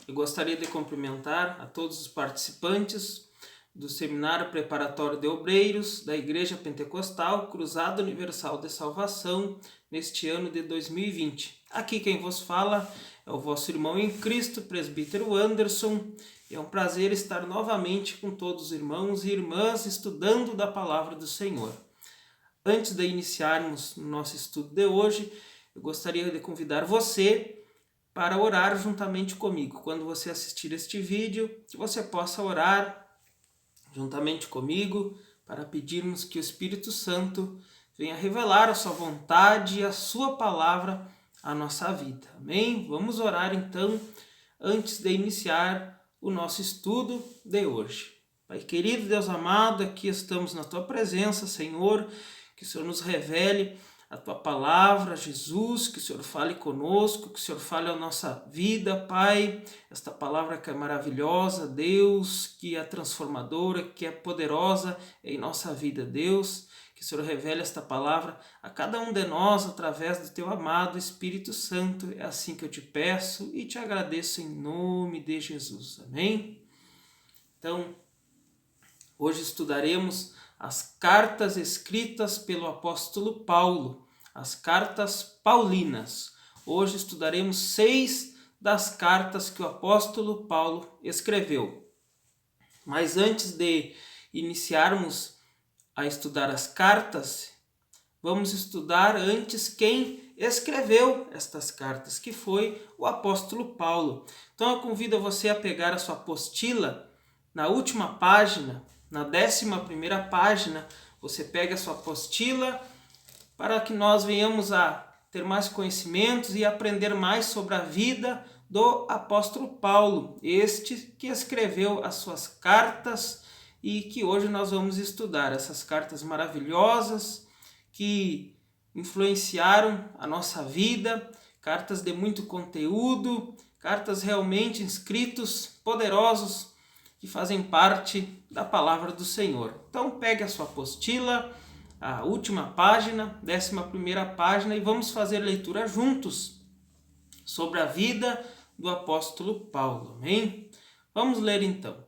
Eu gostaria de cumprimentar a todos os participantes do Seminário Preparatório de Obreiros da Igreja Pentecostal Cruzada Universal de Salvação neste ano de 2020. Aqui quem vos fala é o vosso irmão em Cristo, presbítero Anderson. É um prazer estar novamente com todos os irmãos e irmãs estudando da Palavra do Senhor. Antes de iniciarmos o nosso estudo de hoje, eu gostaria de convidar você para orar juntamente comigo. Quando você assistir este vídeo, que você possa orar juntamente comigo para pedirmos que o Espírito Santo venha revelar a sua vontade e a sua palavra à nossa vida. Amém? Vamos orar então, antes de iniciar o nosso estudo de hoje. Pai querido, Deus amado, aqui estamos na Tua presença, Senhor, que o Senhor nos revele a Tua palavra, Jesus, que o Senhor fale conosco, que o Senhor fale a nossa vida, Pai, esta palavra que é maravilhosa, Deus, que é transformadora, que é poderosa em nossa vida, Deus, que o Senhor revele esta palavra a cada um de nós através do Teu amado Espírito Santo, é assim que eu te peço e te agradeço em nome de Jesus, amém? Então, hoje estudaremos as cartas escritas pelo apóstolo Paulo, as cartas paulinas. Hoje estudaremos 6 das cartas que o apóstolo Paulo escreveu. Mas antes de iniciarmos a estudar as cartas, vamos estudar antes quem escreveu estas cartas, que foi o apóstolo Paulo. Então eu convido você a pegar a sua apostila na última página, na 11ª página, você pega a sua apostila para que nós venhamos a ter mais conhecimentos e aprender mais sobre a vida do apóstolo Paulo, este que escreveu as suas cartas e que hoje nós vamos estudar, essas cartas maravilhosas que influenciaram a nossa vida, cartas de muito conteúdo, cartas realmente escritos poderosos que fazem parte da palavra do Senhor. Então pegue a sua apostila, a última página, 11ª página, e vamos fazer leitura juntos sobre a vida do apóstolo Paulo. Amém? Vamos ler então.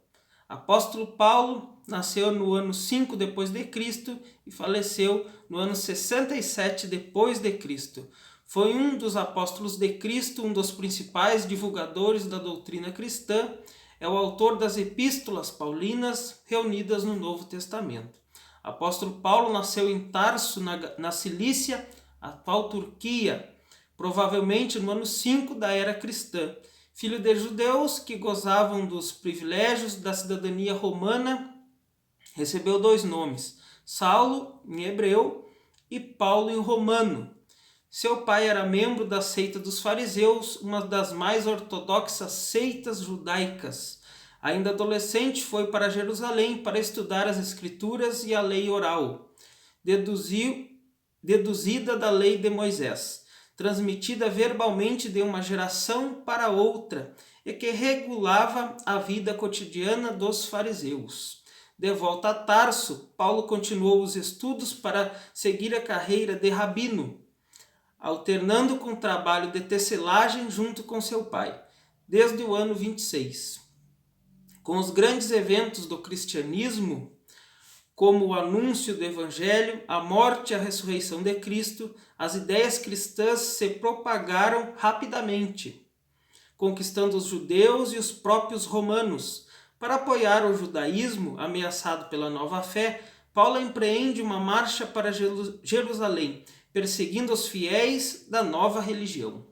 Apóstolo Paulo nasceu no ano 5 depois de Cristo e faleceu no ano 67 depois de Cristo. Foi um dos apóstolos de Cristo, um dos principais divulgadores da doutrina cristã. É o autor das epístolas paulinas reunidas no Novo Testamento. Apóstolo Paulo nasceu em Tarso, na Cilícia, atual Turquia, provavelmente no ano 5 da era cristã. Filho de judeus que gozavam dos privilégios da cidadania romana, recebeu 2 nomes, Saulo, em hebreu, e Paulo, em romano. Seu pai era membro da seita dos fariseus, uma das mais ortodoxas seitas judaicas. Ainda adolescente, foi para Jerusalém para estudar as escrituras e a lei oral, deduzida da lei de Moisés, transmitida verbalmente de uma geração para outra e que regulava a vida cotidiana dos fariseus. De volta a Tarso, Paulo continuou os estudos para seguir a carreira de rabino, alternando com o trabalho de tecelagem junto com seu pai, desde o ano 26. Com os grandes eventos do cristianismo, como o anúncio do Evangelho, a morte e a ressurreição de Cristo, as ideias cristãs se propagaram rapidamente, conquistando os judeus e os próprios romanos. Para apoiar o judaísmo ameaçado pela nova fé, Paulo empreende uma marcha para Jerusalém, perseguindo os fiéis da nova religião,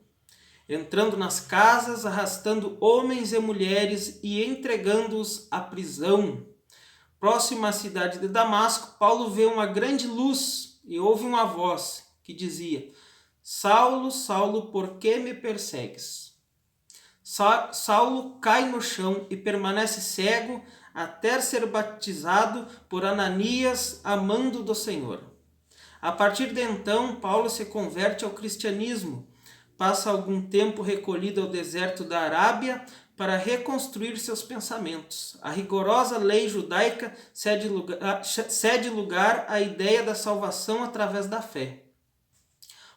entrando nas casas, arrastando homens e mulheres e entregando-os à prisão. Próximo à cidade de Damasco, Paulo vê uma grande luz e ouve uma voz que dizia: Saulo, Saulo, por que me persegues? Saulo cai no chão e permanece cego até ser batizado por Ananias, amando do Senhor. A partir de então, Paulo se converte ao cristianismo, passa algum tempo recolhido ao deserto da Arábia para reconstruir seus pensamentos. A rigorosa lei judaica cede lugar à ideia da salvação através da fé.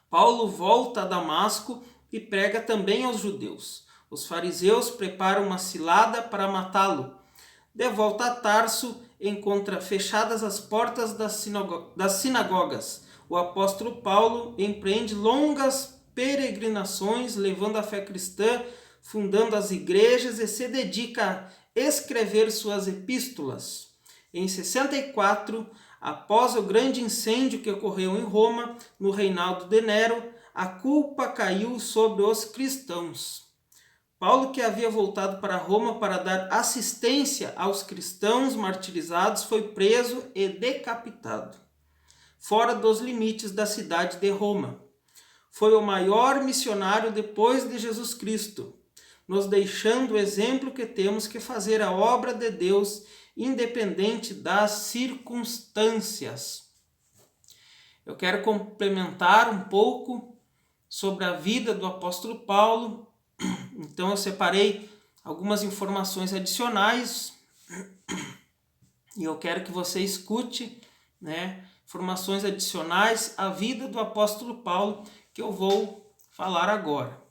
Paulo volta a Damasco e prega também aos judeus. Os fariseus preparam uma cilada para matá-lo. De volta a Tarso, encontra fechadas as portas das sinagogas. O apóstolo Paulo empreende longas peregrinações, levando a fé cristã, fundando as igrejas e se dedica a escrever suas epístolas. Em 64, após o grande incêndio que ocorreu em Roma, no reinado de Nero, a culpa caiu sobre os cristãos. Paulo, que havia voltado para Roma para dar assistência aos cristãos martirizados, foi preso e decapitado, fora dos limites da cidade de Roma. Foi o maior missionário depois de Jesus Cristo, nos deixando o exemplo que temos que fazer a obra de Deus independente das circunstâncias. Eu quero complementar um pouco sobre a vida do apóstolo Paulo. Então eu separei algumas informações adicionais e eu quero que você escute, informações adicionais à vida do apóstolo Paulo que eu vou falar agora.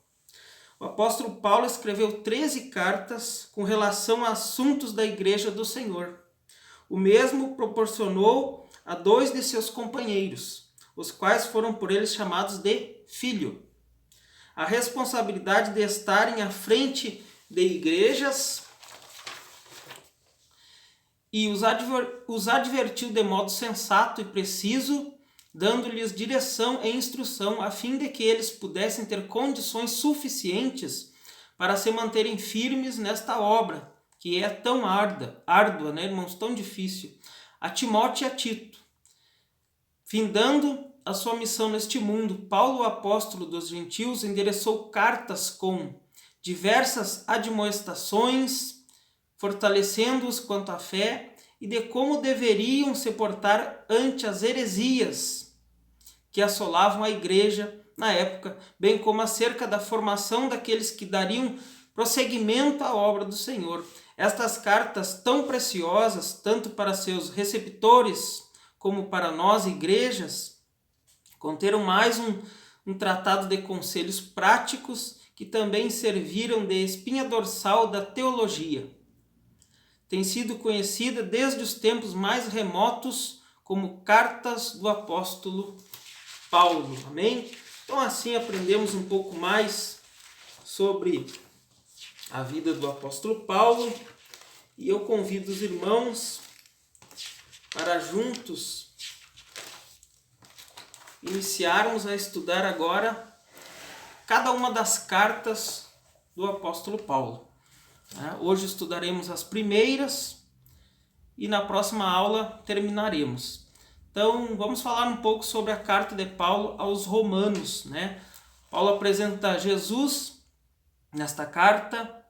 O apóstolo Paulo escreveu 13 cartas com relação a assuntos da Igreja do Senhor. O mesmo proporcionou a 2 de seus companheiros, os quais foram por eles chamados de filho. A responsabilidade de estarem à frente de igrejas e os advertiu de modo sensato e preciso, dando-lhes direção e instrução a fim de que eles pudessem ter condições suficientes para se manterem firmes nesta obra, que é tão árdua, irmãos, tão difícil, a Timóteo e a Tito. Findando a sua missão neste mundo, Paulo, o apóstolo dos gentios, endereçou cartas com diversas admoestações, fortalecendo-os quanto à fé e de como deveriam se portar ante as heresias que assolavam a igreja na época, bem como acerca da formação daqueles que dariam prosseguimento à obra do Senhor. Estas cartas tão preciosas, tanto para seus receptores como para nós, igrejas, conteram mais um tratado de conselhos práticos que também serviram de espinha dorsal da teologia. Tem sido conhecida desde os tempos mais remotos como cartas do apóstolo Paulo. Amém? Então assim aprendemos um pouco mais sobre a vida do apóstolo Paulo e eu convido os irmãos para juntos iniciarmos a estudar agora cada uma das cartas do apóstolo Paulo. Hoje estudaremos as primeiras e na próxima aula terminaremos. Então vamos falar um pouco sobre a carta de Paulo aos Romanos. Paulo apresenta Jesus nesta carta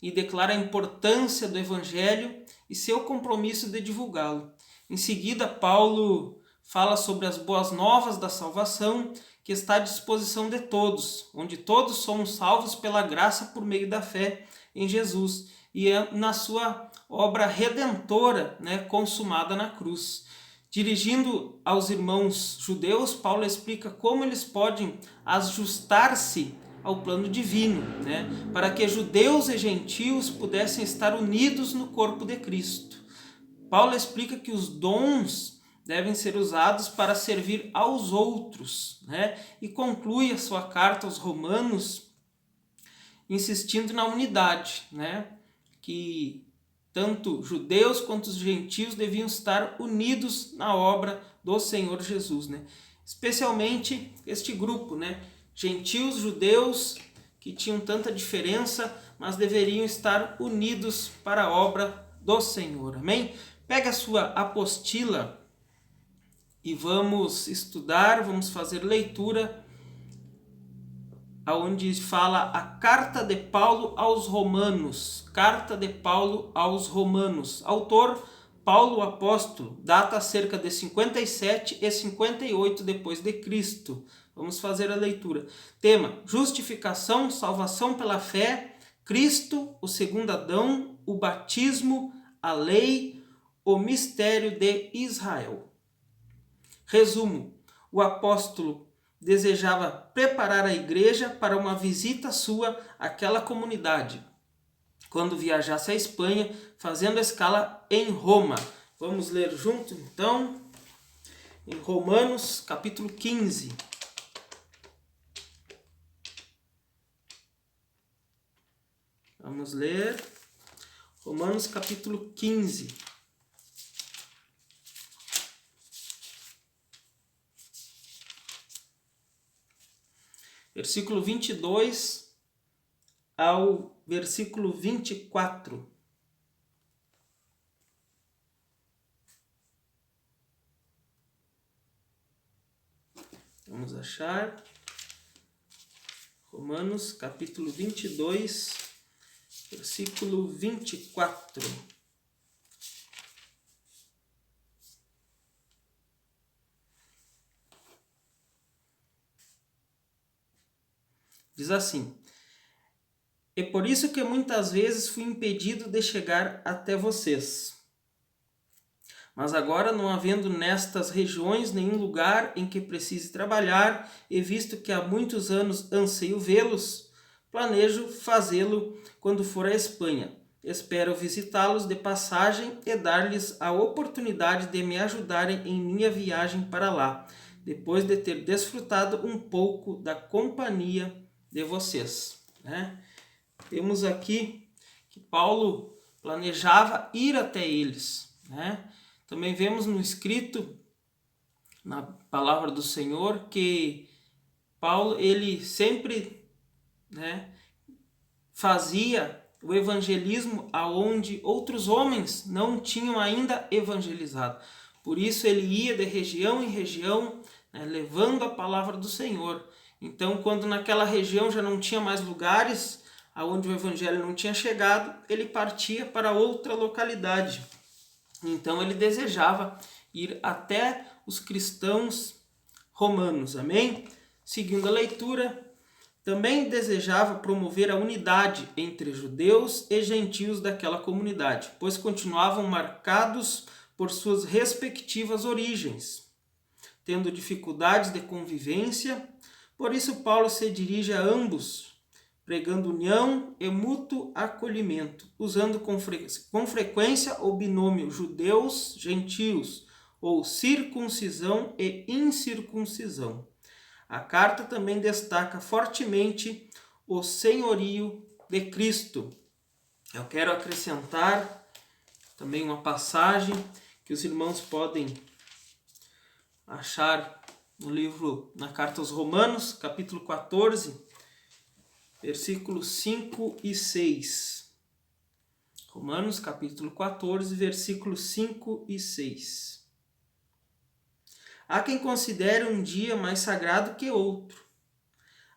e declara a importância do Evangelho e seu compromisso de divulgá-lo. Em seguida, Paulo fala sobre as boas novas da salvação que está à disposição de todos, onde todos somos salvos pela graça por meio da fé em Jesus e na sua obra redentora, consumada na cruz. Dirigindo aos irmãos judeus, Paulo explica como eles podem ajustar-se ao plano divino, para que judeus e gentios pudessem estar unidos no corpo de Cristo. Paulo explica que os dons devem ser usados para servir aos outros, e conclui a sua carta aos Romanos insistindo na unidade, que tanto judeus quanto os gentios deviam estar unidos na obra do Senhor Jesus, especialmente este grupo, gentios, judeus, que tinham tanta diferença, mas deveriam estar unidos para a obra do Senhor. Amém? Pega a sua apostila e vamos estudar, vamos fazer leitura aonde fala a carta de Paulo aos Romanos. Carta de Paulo aos Romanos. Autor, Paulo o apóstolo. Data cerca de 57 e 58 depois de Cristo. Vamos fazer a leitura. Tema: justificação, salvação pela fé, Cristo, o segundo Adão, o batismo, a lei, o mistério de Israel. Resumo: o apóstolo desejava preparar a igreja para uma visita sua àquela comunidade, quando viajasse à Espanha, fazendo escala em Roma. Vamos ler junto, então, em Romanos, capítulo 15. Vamos ler Romanos, capítulo 15. Versículo 22 ao versículo 24. Vamos achar. Romanos, capítulo 22, versículo 24. Diz assim: "É por isso que muitas vezes fui impedido de chegar até vocês. Mas agora, não havendo nestas regiões nenhum lugar em que precise trabalhar, e visto que há muitos anos anseio vê-los, planejo fazê-lo quando for à Espanha. Espero visitá-los de passagem e dar-lhes a oportunidade de me ajudarem em minha viagem para lá, depois de ter desfrutado um pouco da companhia de vocês." Temos aqui que Paulo planejava ir até eles. Também vemos no escrito, na palavra do Senhor, que Paulo ele sempre fazia o evangelismo aonde outros homens não tinham ainda evangelizado. Por isso ele ia de região em região, levando a palavra do Senhor. Então, quando naquela região já não tinha mais lugares aonde o evangelho não tinha chegado, ele partia para outra localidade. Então ele desejava ir até os cristãos romanos, amém? Seguindo a leitura, também desejava promover a unidade entre judeus e gentios daquela comunidade, pois continuavam marcados por suas respectivas origens, tendo dificuldades de convivência. Por isso Paulo se dirige a ambos, pregando união e mútuo acolhimento, usando com frequência o binômio judeus-gentios, ou circuncisão e incircuncisão. A carta também destaca fortemente o senhorio de Cristo. Eu quero acrescentar também uma passagem que os irmãos podem achar no livro, na carta aos Romanos, capítulo 14, versículos 5 e 6. Romanos, capítulo 14, versículos 5 e 6. Há quem considere um dia mais sagrado que outro.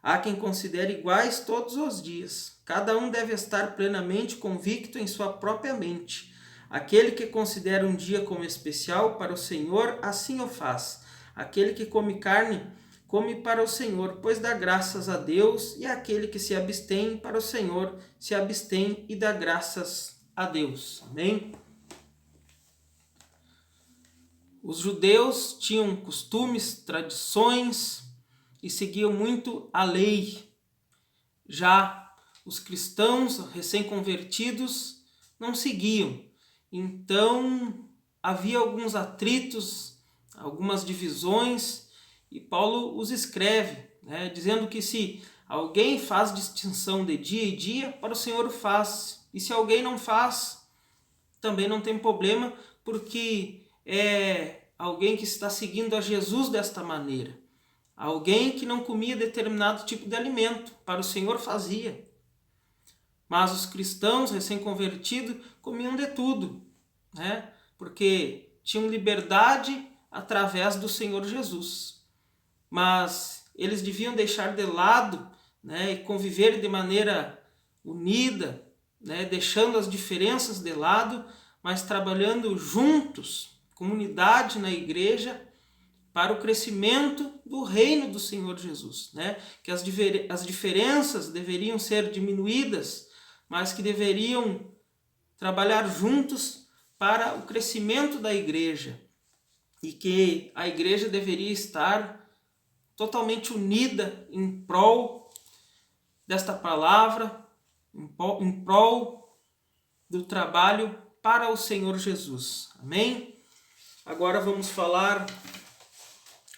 Há quem considere iguais todos os dias. Cada um deve estar plenamente convicto em sua própria mente. Aquele que considera um dia como especial para o Senhor, assim o faz. Aquele que come carne, come para o Senhor, pois dá graças a Deus, e aquele que se abstém para o Senhor, se abstém e dá graças a Deus. Amém? Os judeus tinham costumes, tradições e seguiam muito a lei. Já os cristãos recém-convertidos não seguiam. Então havia alguns atritos, algumas divisões, e Paulo os escreve, dizendo que se alguém faz distinção de dia e dia, para o Senhor o faz. E se alguém não faz, também não tem problema, porque é alguém que está seguindo a Jesus desta maneira. Alguém que não comia determinado tipo de alimento, para o Senhor fazia. Mas os cristãos recém-convertidos comiam de tudo, porque tinham liberdade através do Senhor Jesus. Mas eles deviam deixar de lado, e conviver de maneira unida, deixando as diferenças de lado, mas trabalhando juntos, comunidade na igreja, para o crescimento do reino do Senhor Jesus. Que as diferenças deveriam ser diminuídas, mas que deveriam trabalhar juntos para o crescimento da igreja. E que a igreja deveria estar totalmente unida em prol desta palavra, em prol do trabalho para o Senhor Jesus. Amém? Agora vamos falar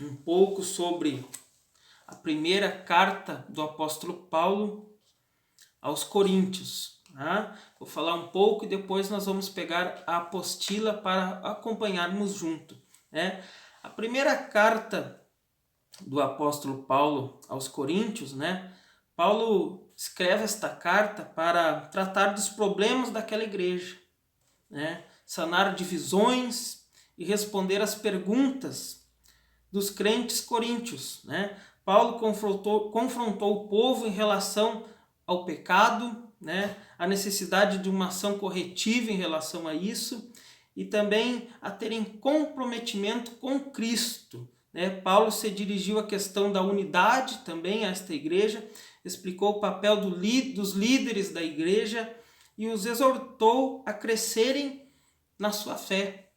um pouco sobre a primeira carta do apóstolo Paulo aos Coríntios. Vou falar um pouco e depois nós vamos pegar a apostila para acompanharmos junto. A primeira carta do apóstolo Paulo aos Coríntios, Paulo escreve esta carta para tratar dos problemas daquela igreja, sanar divisões e responder às perguntas dos crentes coríntios. Paulo confrontou o povo em relação ao pecado, a necessidade de uma ação corretiva em relação a isso e também a terem comprometimento com Cristo. Paulo se dirigiu à questão da unidade também a esta igreja, explicou o papel dos líderes da igreja e os exortou a crescerem na sua fé,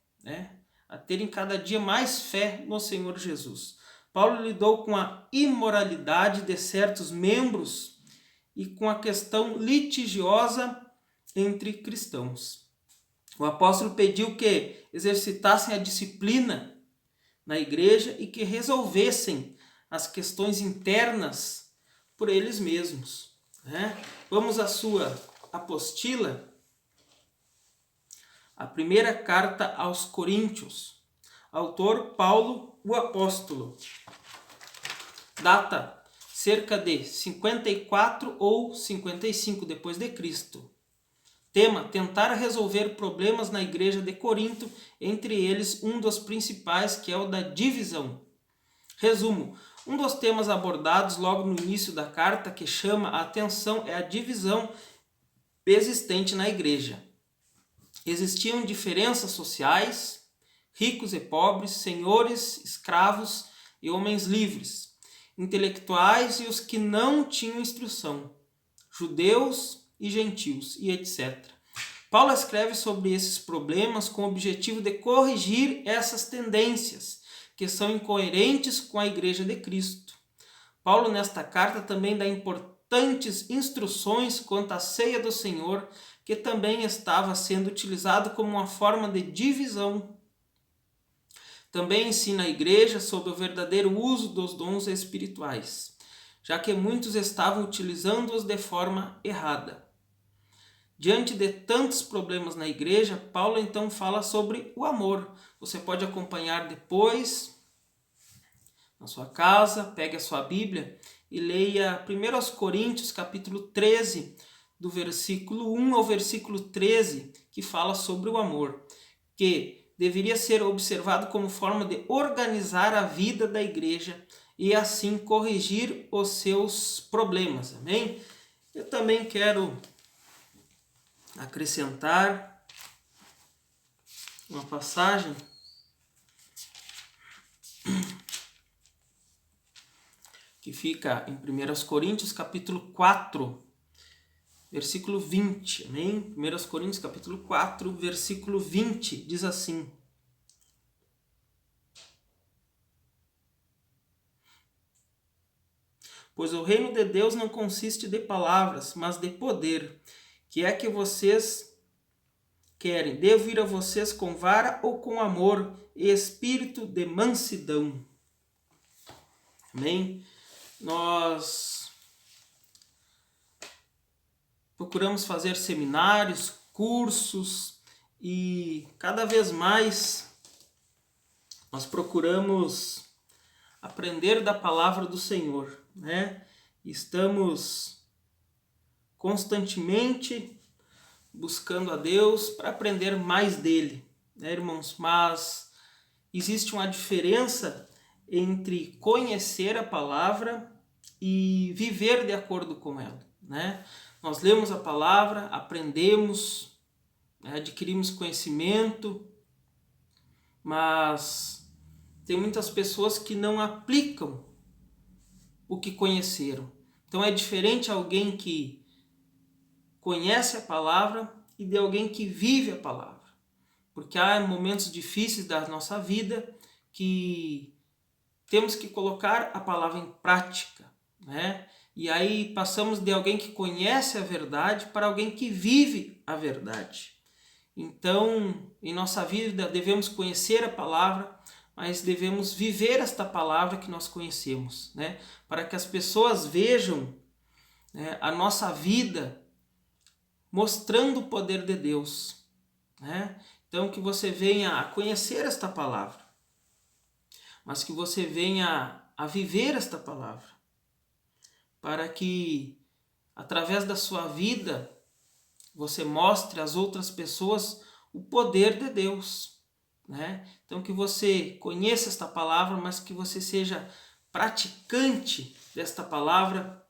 a terem cada dia mais fé no Senhor Jesus. Paulo lidou com a imoralidade de certos membros e com a questão litigiosa entre cristãos. O apóstolo pediu que exercitassem a disciplina na igreja e que resolvessem as questões internas por eles mesmos. Vamos à sua apostila. A primeira carta aos Coríntios. Autor Paulo, o apóstolo. Data cerca de 54 ou 55 depois de Cristo. Tema: tentar resolver problemas na igreja de Corinto, entre eles um dos principais, que é o da divisão. Resumo: um dos temas abordados logo no início da carta que chama a atenção é a divisão existente na igreja. Existiam diferenças sociais, ricos e pobres, senhores, escravos e homens livres, intelectuais e os que não tinham instrução, judeus e gentios, e etc. Paulo escreve sobre esses problemas com o objetivo de corrigir essas tendências, que são incoerentes com a Igreja de Cristo. Paulo, nesta carta, também dá importantes instruções quanto à ceia do Senhor, que também estava sendo utilizado como uma forma de divisão. Também ensina a igreja sobre o verdadeiro uso dos dons espirituais, já que muitos estavam utilizando-os de forma errada. Diante de tantos problemas na igreja, Paulo então fala sobre o amor. Você pode acompanhar depois na sua casa, pegue a sua Bíblia e leia 1 Coríntios capítulo 13, do versículo 1 ao versículo 13, que fala sobre o amor, que deveria ser observado como forma de organizar a vida da igreja e assim corrigir os seus problemas. Amém? Eu também quero acrescentar uma passagem que fica em 1 Coríntios capítulo 4, versículo 20, amém? 1 Coríntios capítulo 4, versículo 20, diz assim: pois o reino de Deus não consiste de palavras, mas de poder. Que é que vocês querem? Devo ir a vocês com vara ou com amor e espírito de mansidão? Amém? Nós procuramos fazer seminários, cursos e cada vez mais nós procuramos aprender da palavra do Senhor, Estamos constantemente buscando a Deus para aprender mais dele, irmãos? Mas existe uma diferença entre conhecer a palavra e viver de acordo com ela, Nós lemos a palavra, aprendemos, adquirimos conhecimento, mas tem muitas pessoas que não aplicam o que conheceram. Então é diferente alguém que conhece a palavra e de alguém que vive a palavra. Porque há momentos difíceis da nossa vida que temos que colocar a palavra em prática, né? E aí passamos de alguém que conhece a verdade para alguém que vive a verdade. Então, em nossa vida devemos conhecer a palavra, mas devemos viver esta palavra que nós conhecemos, né? Para que as pessoas vejam, né, a nossa vida mostrando o poder de Deus, né? Então, que você venha a conhecer esta palavra, mas que você venha a viver esta palavra, para que através da sua vida você mostre às outras pessoas o poder de Deus, né? Então que você conheça esta palavra, mas que você seja praticante desta palavra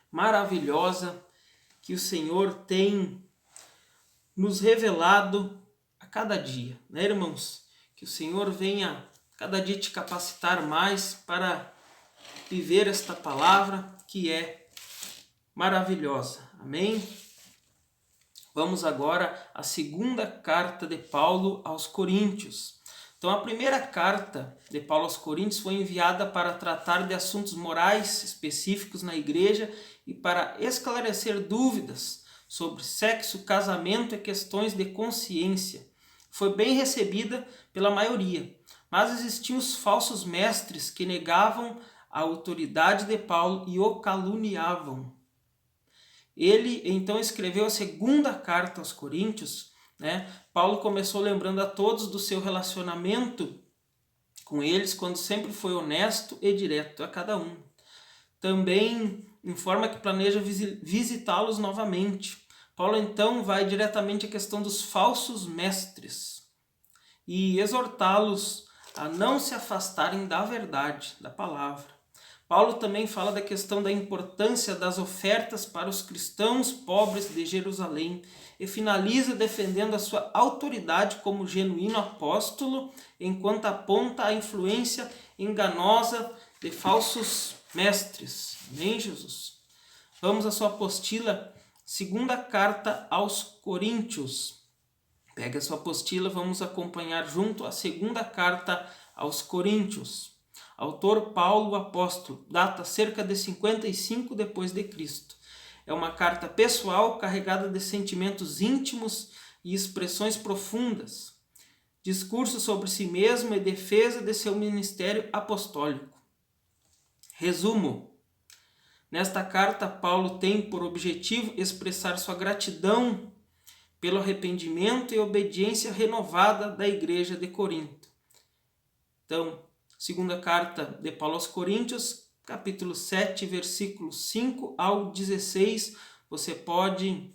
maravilhosa que o Senhor tem nos revelado a cada dia, né, irmãos? Que o Senhor venha cada dia te capacitar mais para viver esta palavra que é maravilhosa. Amém? Vamos agora à segunda carta de Paulo aos Coríntios. Então, a primeira carta de Paulo aos Coríntios foi enviada para tratar de assuntos morais específicos na igreja e para esclarecer dúvidas sobre sexo, casamento e questões de consciência. Foi bem recebida pela maioria, mas existiam os falsos mestres que negavam a autoridade de Paulo e o caluniavam. Ele então escreveu a segunda carta aos Coríntios, né? Paulo começou lembrando a todos do seu relacionamento com eles, quando sempre foi honesto e direto a cada um. Também informa que planeja visitá-los novamente. Paulo então vai diretamente à questão dos falsos mestres e exortá-los a não se afastarem da verdade, da palavra. Paulo também fala da questão da importância das ofertas para os cristãos pobres de Jerusalém e finaliza defendendo a sua autoridade como genuíno apóstolo, enquanto aponta a influência enganosa de falsos mestres. Amém, Jesus? Vamos à sua apostila, segunda carta aos Coríntios. Pega a sua apostila, vamos acompanhar junto a segunda carta aos Coríntios. Autor Paulo, o apóstolo, data cerca de 55 depois de Cristo. É uma carta pessoal carregada de sentimentos íntimos e expressões profundas. Discurso sobre si mesmo e defesa de seu ministério apostólico. Resumo. Nesta carta, Paulo tem por objetivo expressar sua gratidão pelo arrependimento e obediência renovada da igreja de Corinto. Então, segunda carta de Paulo aos Coríntios, capítulo 7, versículos 5 ao 16. Você pode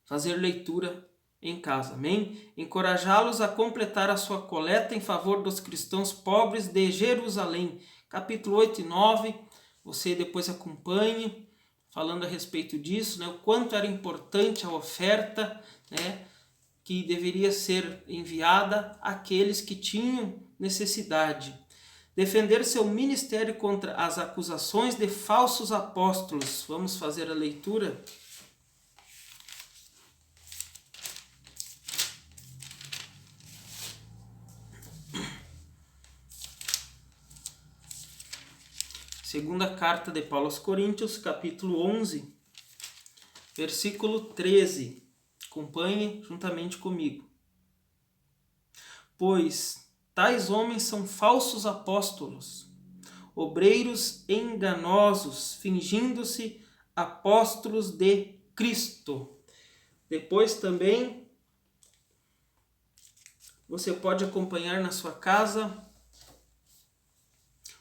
fazer leitura em casa, amém? Encorajá-los a completar a sua coleta em favor dos cristãos pobres de Jerusalém. Capítulo 8 e 9, você depois acompanhe, falando a respeito disso, né? O quanto era importante a oferta, né? Que deveria ser enviada àqueles que tinham necessidade. Defender seu ministério contra as acusações de falsos apóstolos. Vamos fazer a leitura. Segunda carta de Paulo aos Coríntios, capítulo 11, versículo 13. Acompanhe juntamente comigo. Pois tais homens são falsos apóstolos, obreiros enganosos, fingindo-se apóstolos de Cristo. Depois também você pode acompanhar na sua casa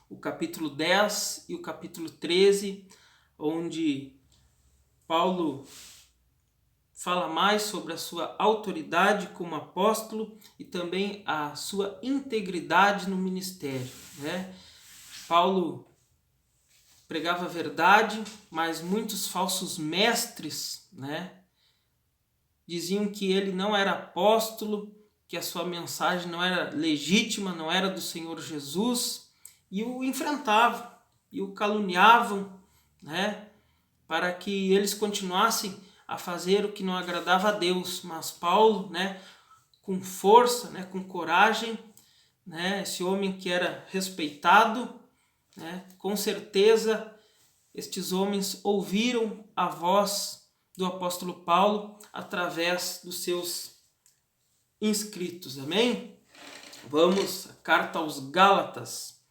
o capítulo 10 e o capítulo 13, onde Paulo fala mais sobre a sua autoridade como apóstolo e também a sua integridade no ministério, né? Paulo pregava a verdade, mas muitos falsos mestres, né, diziam que ele não era apóstolo, que a sua mensagem não era legítima, não era do Senhor Jesus, e o enfrentavam e o caluniavam, né, para que eles continuassem a fazer o que não agradava a Deus. Mas Paulo, né, com força, né, com coragem, né? Esse homem que era respeitado, né? Com certeza estes homens ouviram a voz do apóstolo Paulo através dos seus inscritos, amém? Vamos à carta aos Gálatas.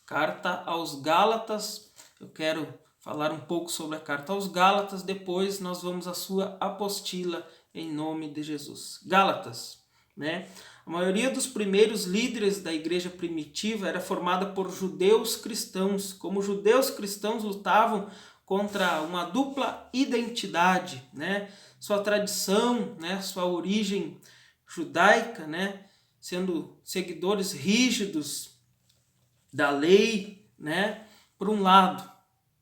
Carta aos Gálatas, eu quero falar um pouco sobre a carta aos Gálatas, depois nós vamos à sua apostila em nome de Jesus. Gálatas, né? A maioria dos primeiros líderes da igreja primitiva era formada por judeus cristãos. Como judeus cristãos lutavam contra uma dupla identidade, né? Sua tradição, né? Sua origem judaica, né? Sendo seguidores rígidos da lei, né? Por um lado.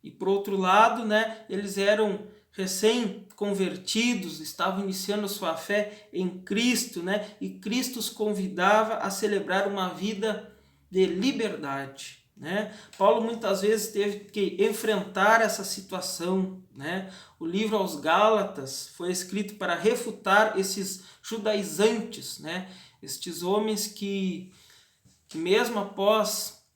E por outro lado, né? Eles eram recém-convertidos, estavam iniciando sua fé em Cristo, né? E Cristo os convidava a celebrar uma vida de liberdade, né? Paulo muitas vezes teve que enfrentar essa situação, né? O livro aos Gálatas foi escrito para refutar esses judaizantes, né? Estes homens que mesmo após,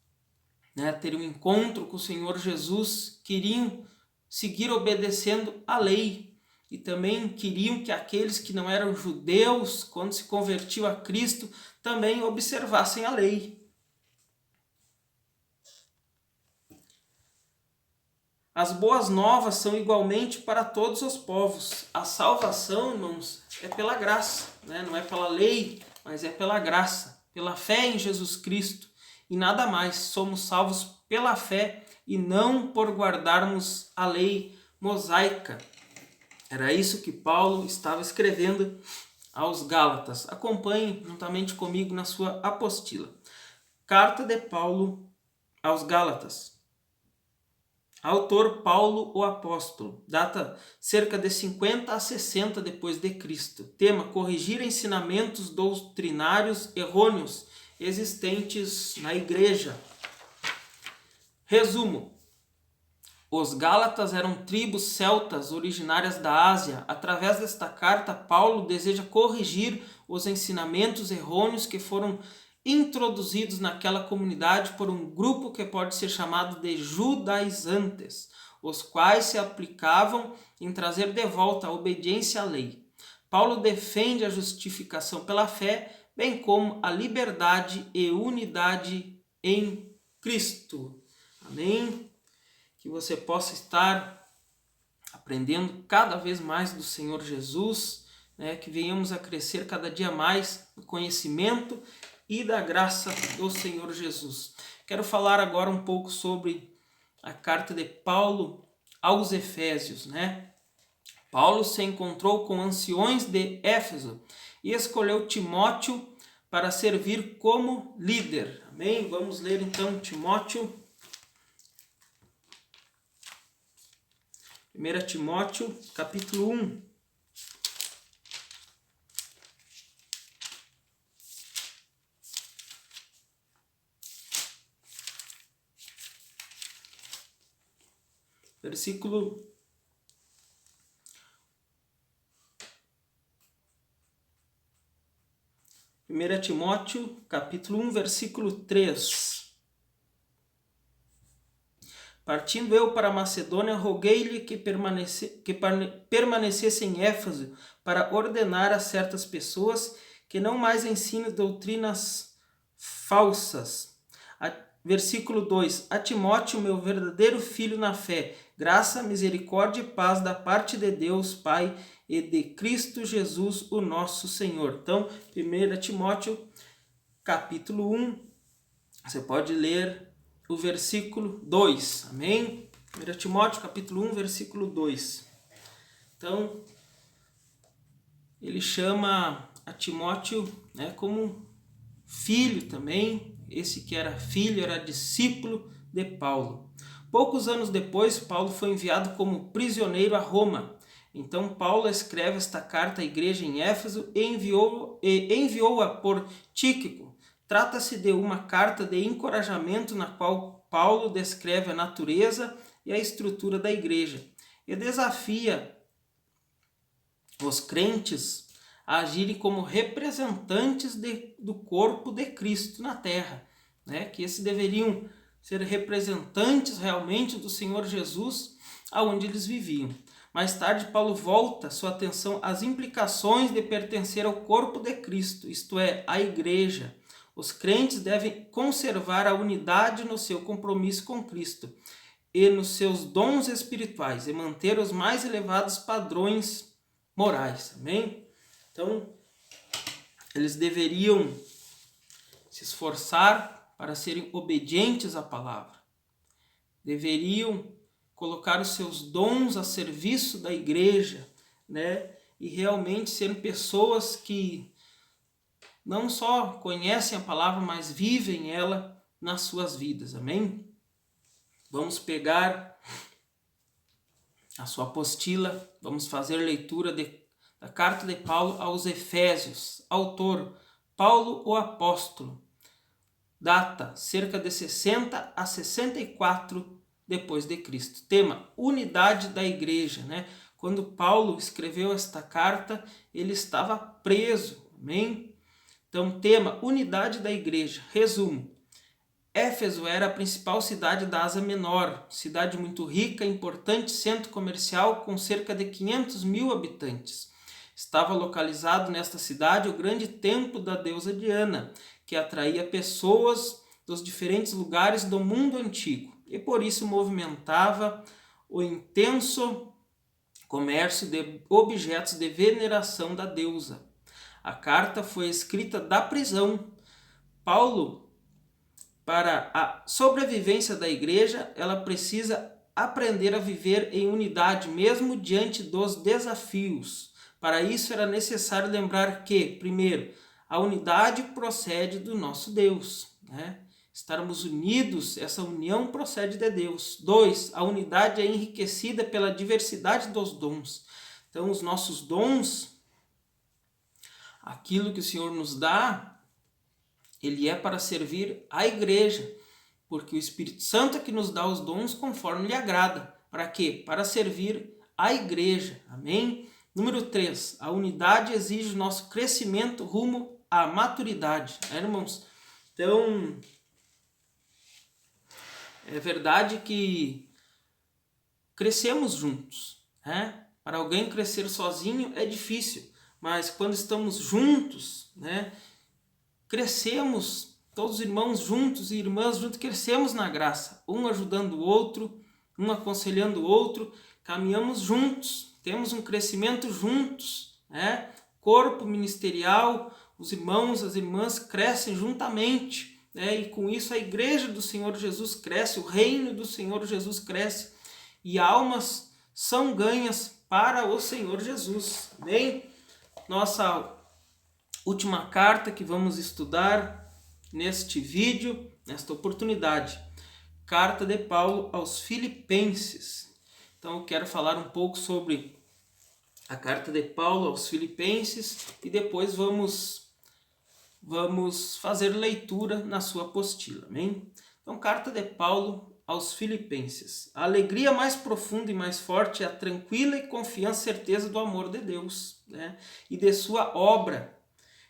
né, ter um encontro com o Senhor Jesus, queriam seguir obedecendo a lei e também queriam que aqueles que não eram judeus, quando se convertiam a Cristo, também observassem a lei. As boas novas são igualmente para todos os povos. A salvação, irmãos, é pela graça, né? Não é pela lei, mas é pela graça, pela fé em Jesus Cristo. E nada mais, somos salvos pela fé e não por guardarmos a lei mosaica. Era isso que Paulo estava escrevendo aos Gálatas. Acompanhe juntamente comigo na sua apostila. Carta de Paulo aos Gálatas. Autor Paulo o Apóstolo. Data cerca de 50 a 60 depois de Cristo. Tema: corrigir ensinamentos doutrinários errôneos existentes na igreja. Resumo: os Gálatas eram tribos celtas originárias da Ásia. Através desta carta, Paulo deseja corrigir os ensinamentos errôneos que foram introduzidos naquela comunidade por um grupo que pode ser chamado de judaizantes, os quais se aplicavam em trazer de volta a obediência à lei. Paulo defende a justificação pela fé, bem como a liberdade e unidade em Cristo. Amém? Que você possa estar aprendendo cada vez mais do Senhor Jesus, né? Que venhamos a crescer cada dia mais no conhecimento e da graça do Senhor Jesus. Quero falar agora um pouco sobre a carta de Paulo aos Efésios, né? Paulo se encontrou com anciões de Éfeso e escolheu Timóteo para servir como líder. Amém? Vamos ler então Timóteo. 1 Timóteo, capítulo 1. Versículo 1 Timóteo, capítulo 1, versículo 3. Partindo eu para a Macedônia, roguei-lhe que permanecesse em Éfeso para ordenar a certas pessoas que não mais ensinem doutrinas falsas. Versículo 2. A Timóteo, meu verdadeiro filho na fé, graça, misericórdia e paz da parte de Deus, Pai, e de Cristo Jesus, o nosso Senhor. Então, 1 Timóteo, capítulo 1, você pode ler o versículo 2, amém? 1 Timóteo, capítulo 1, versículo 2. Então, ele chama a Timóteo, né, como filho também. Esse que era filho, era discípulo de Paulo. Poucos anos depois, Paulo foi enviado como prisioneiro a Roma. Então, Paulo escreve esta carta à igreja em Éfeso e enviou-a por Tíquico. Trata-se de uma carta de encorajamento na qual Paulo descreve a natureza e a estrutura da igreja e desafia os crentes a agirem como representantes do corpo de Cristo na terra, né? Que esses deveriam ser representantes realmente do Senhor Jesus aonde eles viviam. Mais tarde, Paulo volta sua atenção às implicações de pertencer ao corpo de Cristo, isto é, à igreja. Os crentes devem conservar a unidade no seu compromisso com Cristo e nos seus dons espirituais e manter os mais elevados padrões morais. Amém? Então, eles deveriam se esforçar para serem obedientes à palavra. Deveriam colocar os seus dons a serviço da igreja, né? E realmente serem pessoas que não só conhecem a palavra, mas vivem ela nas suas vidas. Amém? Vamos pegar a sua apostila, vamos fazer leitura da carta de Paulo aos Efésios. Autor, Paulo o apóstolo. Data, cerca de 60 a 64 depois de Cristo. Tema, unidade da igreja, né? Quando Paulo escreveu esta carta, ele estava preso, amém? Então, tema, unidade da igreja. Resumo, Éfeso era a principal cidade da Ásia Menor, cidade muito rica, importante centro comercial com cerca de 500 mil habitantes. Estava localizado nesta cidade o grande templo da deusa Diana, que atraía pessoas dos diferentes lugares do mundo antigo e por isso movimentava o intenso comércio de objetos de veneração da deusa. A carta foi escrita da prisão. Paulo, para a sobrevivência da igreja, ela precisa aprender a viver em unidade mesmo diante dos desafios. Para isso era necessário lembrar que, primeiro, a unidade procede do nosso Deus, né? Estarmos unidos, essa união procede de Deus. 2, a unidade é enriquecida pela diversidade dos dons. Então, os nossos dons, aquilo que o Senhor nos dá, ele é para servir a igreja, porque o Espírito Santo é que nos dá os dons conforme lhe agrada. Para quê? Para servir a igreja. Amém? Número 3, a unidade exige o nosso crescimento rumo à maturidade. Irmãos? Então, é verdade que crescemos juntos, né? Para alguém crescer sozinho é difícil, mas quando estamos juntos, né? Crescemos, todos os irmãos juntos e irmãs juntos, crescemos na graça, um ajudando o outro, um aconselhando o outro, caminhamos juntos, temos um crescimento juntos, né? Corpo ministerial, os irmãos, as irmãs crescem juntamente, né? E com isso a igreja do Senhor Jesus cresce, o reino do Senhor Jesus cresce e almas são ganhas para o Senhor Jesus. Amém? Nossa última carta que vamos estudar neste vídeo, nesta oportunidade. Carta de Paulo aos Filipenses. Então eu quero falar um pouco sobre a carta de Paulo aos Filipenses e depois vamos fazer leitura na sua apostila. Amém? Então, carta de Paulo aos Filipenses. A alegria mais profunda e mais forte é a tranquila e confiante certeza do amor de Deus, né? E de sua obra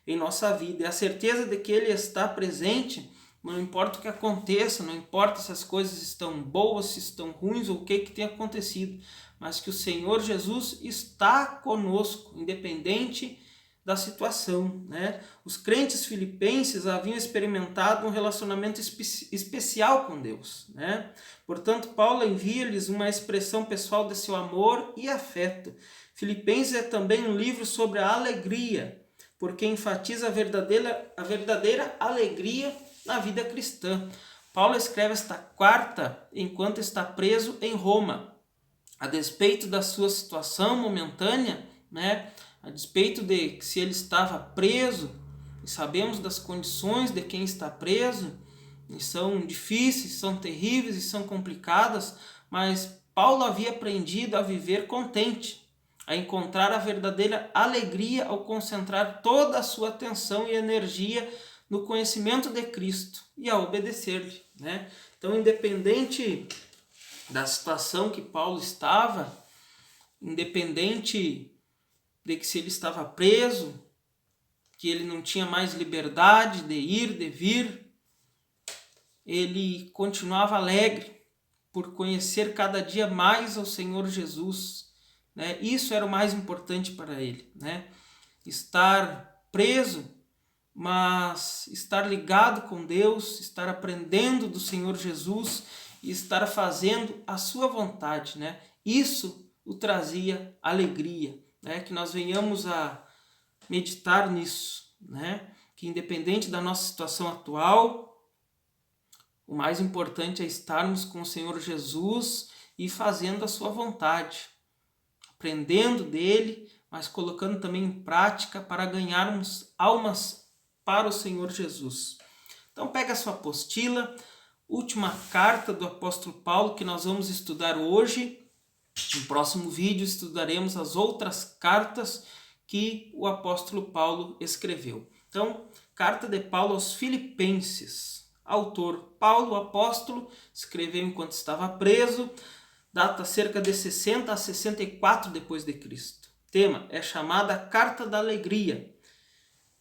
em nossa vida. É a certeza de que Ele está presente, não importa o que aconteça, não importa se as coisas estão boas, se estão ruins ou o que tem acontecido, mas que o Senhor Jesus está conosco, independente da situação, né? Os crentes filipenses haviam experimentado um relacionamento especial com Deus, né? Portanto, Paulo envia-lhes uma expressão pessoal de seu amor e afeto. Filipenses é também um livro sobre a alegria, porque enfatiza a verdadeira alegria na vida cristã. Paulo escreve esta carta enquanto está preso em Roma, a despeito da sua situação momentânea, né? A despeito de se ele estava preso, e sabemos das condições de quem está preso, e são difíceis, são terríveis e são complicadas, mas Paulo havia aprendido a viver contente, a encontrar a verdadeira alegria ao concentrar toda a sua atenção e energia no conhecimento de Cristo e a obedecer-lhe, né? Então, independente da situação que Paulo estava, independente de que se ele estava preso, que ele não tinha mais liberdade de ir, de vir, ele continuava alegre por conhecer cada dia mais ao Senhor Jesus, né? Isso era o mais importante para ele, né? Estar preso, mas estar ligado com Deus, estar aprendendo do Senhor Jesus e estar fazendo a sua vontade, né? Isso o trazia alegria, né? Que nós venhamos a meditar nisso, né? Que independente da nossa situação atual, o mais importante é estarmos com o Senhor Jesus e fazendo a sua vontade, aprendendo dele, mas colocando também em prática para ganharmos almas para o Senhor Jesus. Então pega a sua apostila, última carta do apóstolo Paulo que nós vamos estudar hoje. No próximo vídeo estudaremos as outras cartas que o apóstolo Paulo escreveu. Então, carta de Paulo aos Filipenses. Autor Paulo, o apóstolo, escreveu enquanto estava preso, data cerca de 60 a 64 depois de Cristo. Tema é chamada Carta da Alegria,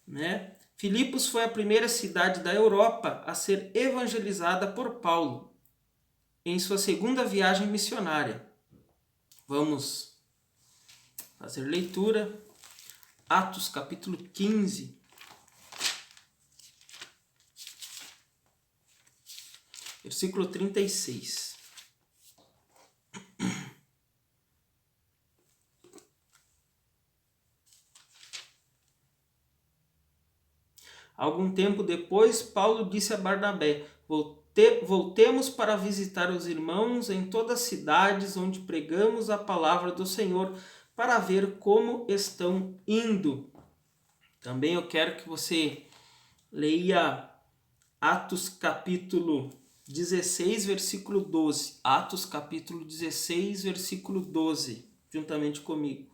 né? Filipos foi a primeira cidade da Europa a ser evangelizada por Paulo em sua segunda viagem missionária. Vamos fazer leitura. Atos capítulo 15. Versículo 36. Algum tempo depois, Paulo disse a Barnabé: voltemos para visitar os irmãos em todas as cidades onde pregamos a palavra do Senhor, para ver como estão indo. Também eu quero que você leia Atos capítulo 16, versículo 12. Atos capítulo 16, versículo 12, juntamente comigo.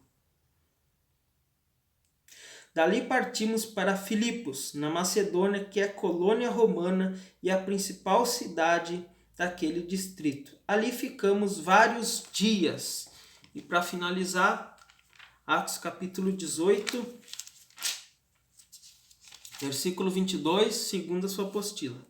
Dali partimos para Filipos, na Macedônia, que é colônia romana e a principal cidade daquele distrito. Ali ficamos vários dias. E para finalizar, Atos capítulo 18, versículo 22, segundo a sua apostila.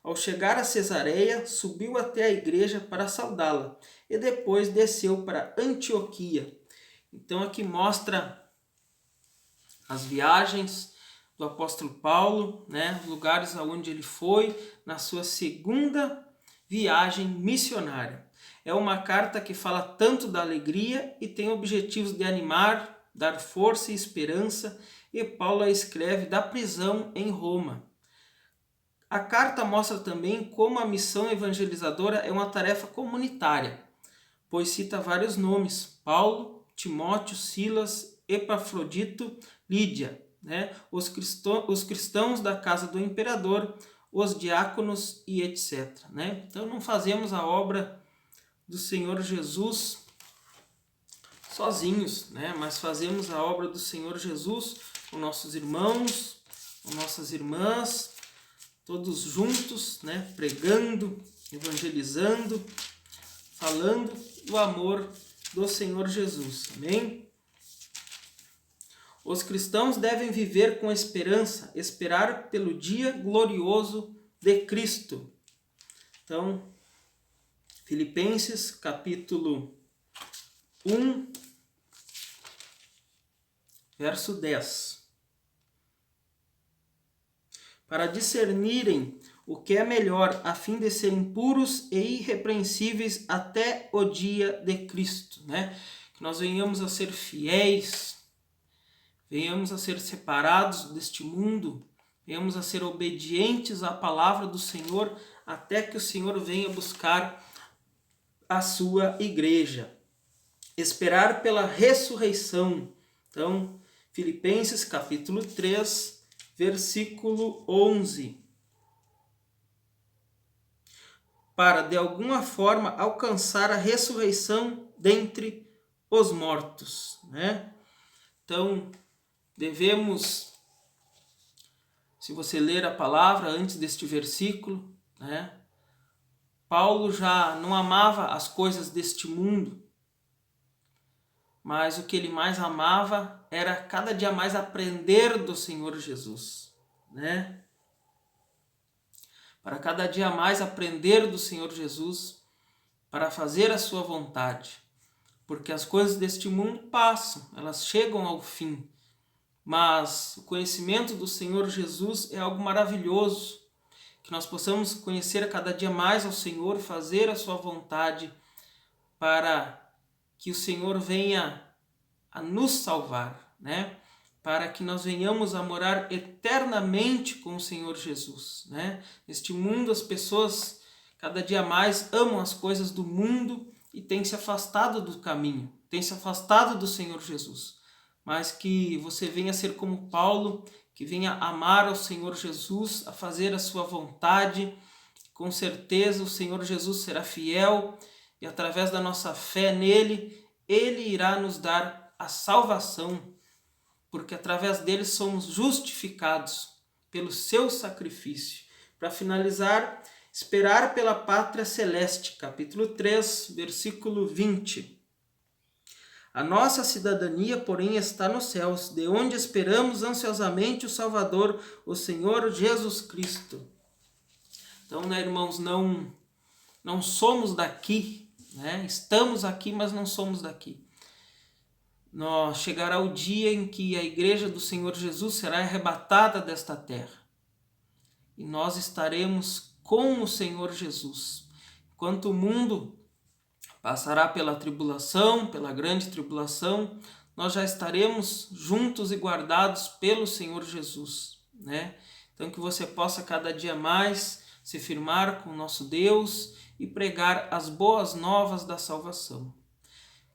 Ao chegar a Cesareia, subiu até a igreja para saudá-la e depois desceu para Antioquia. Então aqui mostra as viagens do apóstolo Paulo, né? Os lugares aonde ele foi na sua segunda viagem missionária. É uma carta que fala tanto da alegria e tem objetivos de animar, dar força e esperança, e Paulo a escreve da prisão em Roma. A carta mostra também como a missão evangelizadora é uma tarefa comunitária, pois cita vários nomes: Paulo, Timóteo, Silas, Epafrodito, Lídia, né? Os cristãos da casa do imperador, os diáconos e etc. Né? Então não fazemos a obra do Senhor Jesus sozinhos, né? Mas fazemos a obra do Senhor Jesus com nossos irmãos, com nossas irmãs, todos juntos, né? Pregando, evangelizando, falando do amor do Senhor Jesus. Amém? Os cristãos devem viver com esperança, esperar pelo dia glorioso de Cristo. Então, Filipenses capítulo 1, verso 10. Para discernirem o que é melhor, a fim de serem puros e irrepreensíveis até o dia de Cristo, né? Que nós venhamos a ser fiéis, venhamos a ser separados deste mundo, venhamos a ser obedientes à palavra do Senhor, até que o Senhor venha buscar a sua igreja. Esperar pela ressurreição. Então, Filipenses capítulo 3, versículo 11. Para de alguma forma alcançar a ressurreição dentre os mortos, né? Então, devemos, se você ler a palavra antes deste versículo, né? Paulo já não amava as coisas deste mundo. mas o que ele mais amava era cada dia mais aprender do Senhor Jesus, né? Para cada dia mais aprender do Senhor Jesus, para fazer a sua vontade, porque as coisas deste mundo passam, elas chegam ao fim, mas o conhecimento do Senhor Jesus é algo maravilhoso, que nós possamos conhecer cada dia mais ao Senhor, fazer a sua vontade, para que o Senhor venha a nos salvar, né? Para que nós venhamos a morar eternamente com o Senhor Jesus, né? Neste mundo as pessoas cada dia mais amam as coisas do mundo e têm se afastado do caminho, têm se afastado do Senhor Jesus. Mas que você venha ser como Paulo, que venha amar ao Senhor Jesus, a fazer a sua vontade. Com certeza o Senhor Jesus será fiel e através da nossa fé nele, ele irá nos dar a salvação, porque através dele somos justificados pelo seu sacrifício. Para finalizar, esperar pela pátria celeste, capítulo 3, versículo 20. A nossa cidadania, porém, está nos céus, de onde esperamos ansiosamente o Salvador, o Senhor Jesus Cristo. Então, né, irmãos, não somos daqui, né? Estamos aqui, mas não somos daqui. Chegará o dia em que a igreja do Senhor Jesus será arrebatada desta terra. E nós estaremos com o Senhor Jesus. Enquanto o mundo passará pela tribulação, pela grande tribulação, nós já estaremos juntos e guardados pelo Senhor Jesus, né? Então que você possa cada dia mais se firmar com o nosso Deus e pregar as boas novas da salvação.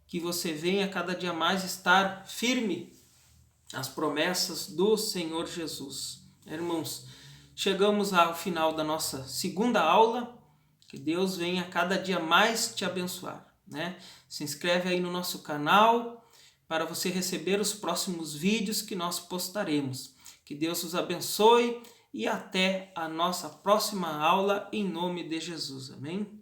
Que você venha cada dia mais estar firme às promessas do Senhor Jesus. Irmãos, chegamos ao final da nossa segunda aula. Que Deus venha cada dia mais te abençoar, né? Se inscreve aí no nosso canal para você receber os próximos vídeos que nós postaremos. Que Deus os abençoe e até a nossa próxima aula em nome de Jesus. Amém?